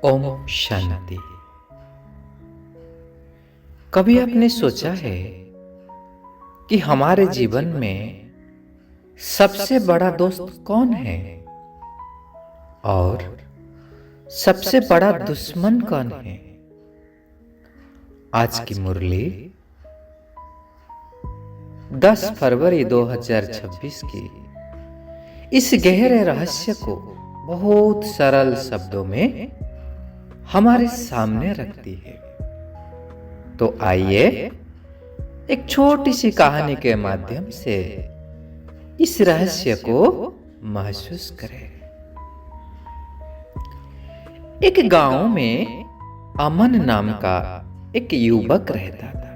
ओम शांति। कभी आपने सोचा है कि हमारे जीवन में सबसे बड़ा दोस्त कौन है और सबसे बड़ा दुश्मन कौन है? आज की मुरली 10 फरवरी 2026 की इस गहरे रहस्य को बहुत सरल शब्दों में हमारे सामने रखती है। तो आइए एक छोटी सी कहानी के माध्यम से इस रहस्य को महसूस करें। एक गांव में अमन नाम का एक युवक रहता था।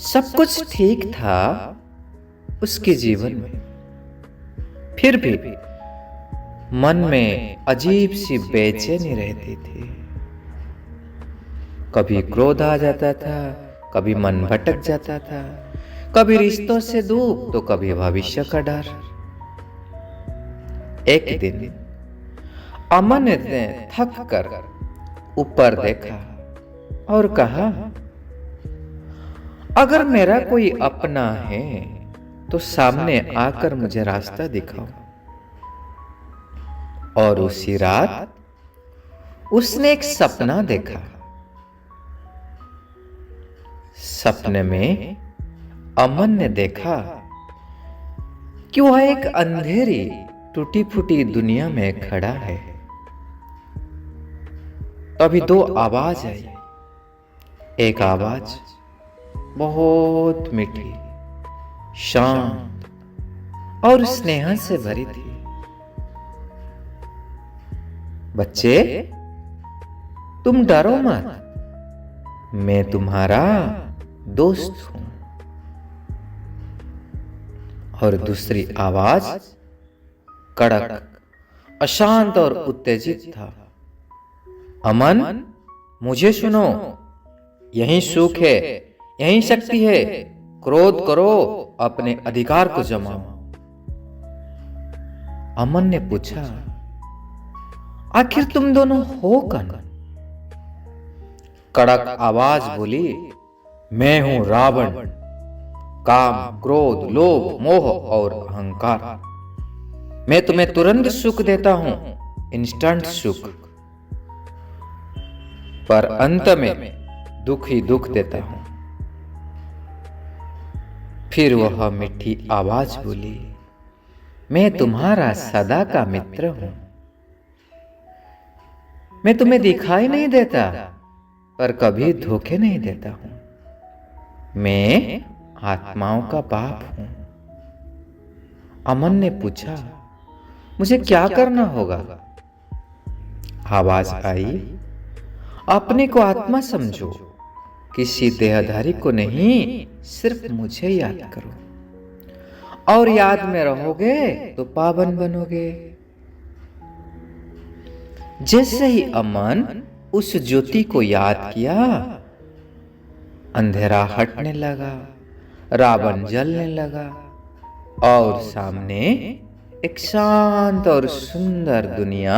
सब कुछ ठीक था उसके जीवन में, फिर भी मन में अजीब सी बेचैनी रहती थी। कभी क्रोध आ जाता था, कभी मन भटक जाता था, कभी रिश्तों से दुख तो कभी भविष्य का डर। एक दिन अमन ने थक कर ऊपर देखा और कहा, अगर मेरा कोई अपना है तो सामने आकर मुझे रास्ता दिखाओ। और उसी रात उसने एक सपना देखा। सपने में अमन ने देखा कि वह एक अंधेरी टूटी फूटी दुनिया में खड़ा है। तभी दो आवाज आई। एक आवाज बहुत मीठी, शांत और स्नेह से भरी थी। बच्चे, तुम डरो मत, मैं तुम्हारा दोस्त हूं। और दूसरी आवाज कड़क, अशांत और उत्तेजित था। अमन, मुझे सुनो, यही सुख है, यही शक्ति है। क्रोध करो, अपने अधिकार को जमाओ। अमन ने पूछा, आखिर तुम दोनों हो कौन? कड़क आवाज बोली, मैं हूं रावण। काम, क्रोध, लोभ, मोह और अहंकार। मैं तुम्हें तुरंत सुख देता हूं, इंस्टेंट सुख, पर अंत में दुख ही दुख देता हूं। फिर वह मीठी आवाज बोली, मैं तुम्हारा सदा का मित्र हूं। मैं तुम्हें दिखाई नहीं देता, पर कभी धोखे नहीं देता हूं। मैं आत्माओं का बाप हूं। अमन ने पूछा, मुझे क्या करना होगा? आवाज आई, अपने को आत्मा समझो, किसी देहधारी को नहीं, सिर्फ मुझे याद करो। और याद में रहोगे तो पावन बनोगे। जैसे ही अमन उस ज्योति को याद किया, अंधेरा हटने लगा, रावण जलने लगा और सामने एक शांत और सुंदर दुनिया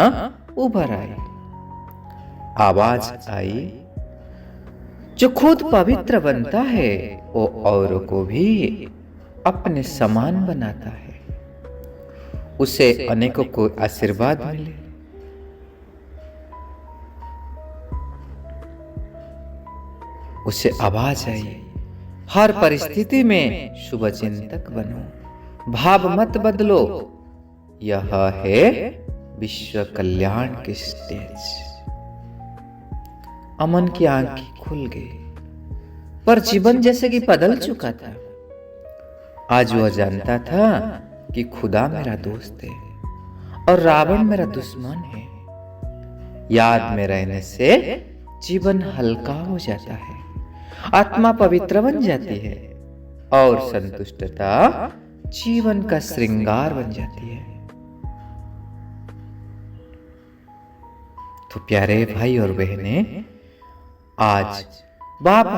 उभर आई। आवाज आई, जो खुद पवित्र बनता है वो औरों को भी अपने समान बनाता है, उसे अनेकों को आशीर्वाद मिले। उसे आवाज आई, हर परिस्थिति में शुभ चिंतक बनो, भाव मत बदलो। यह है विश्व कल्याण की स्टेज। अमन की आंखें खुल गई, पर जीवन जैसे कि बदल चुका था। आज वह जानता था कि खुदा मेरा दोस्त है और रावण मेरा दुश्मन है। याद में रहने से जीवन हल्का हो जाता है, आत्मा पवित्र बन जाती है और संतुष्टता जीवन का श्रृंगार बन जाती है। तो प्यारे भाई और बहनें, आज बाप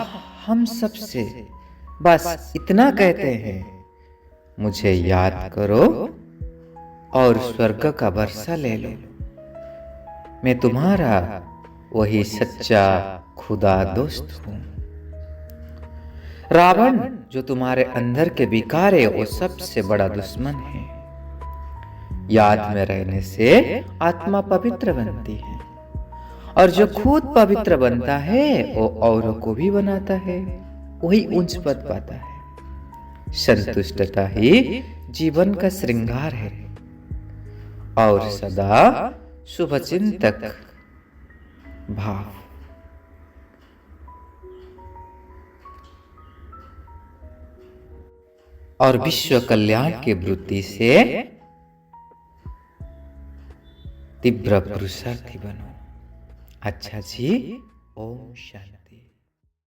हम सबसे बस इतना कहते हैं, मुझे याद करो और स्वर्ग का वर्षा ले लो। मैं तुम्हारा वही सच्चा खुदा दोस्त हूं। रावण जो तुम्हारे अंदर के विकार है वो सबसे बड़ा दुश्मन है। याद में रहने से आत्मा पवित्र बनती है और जो खुद पवित्र बनता है वो औरों को भी बनाता है, वही उच्च पद पाता है। संतुष्टता ही जीवन का श्रृंगार है और सदा शुभचिंतक भाव। और विश्व कल्याण की वृत्ति से तीव्र पुरुषार्थी बनो। अच्छा जी, ओम शांति।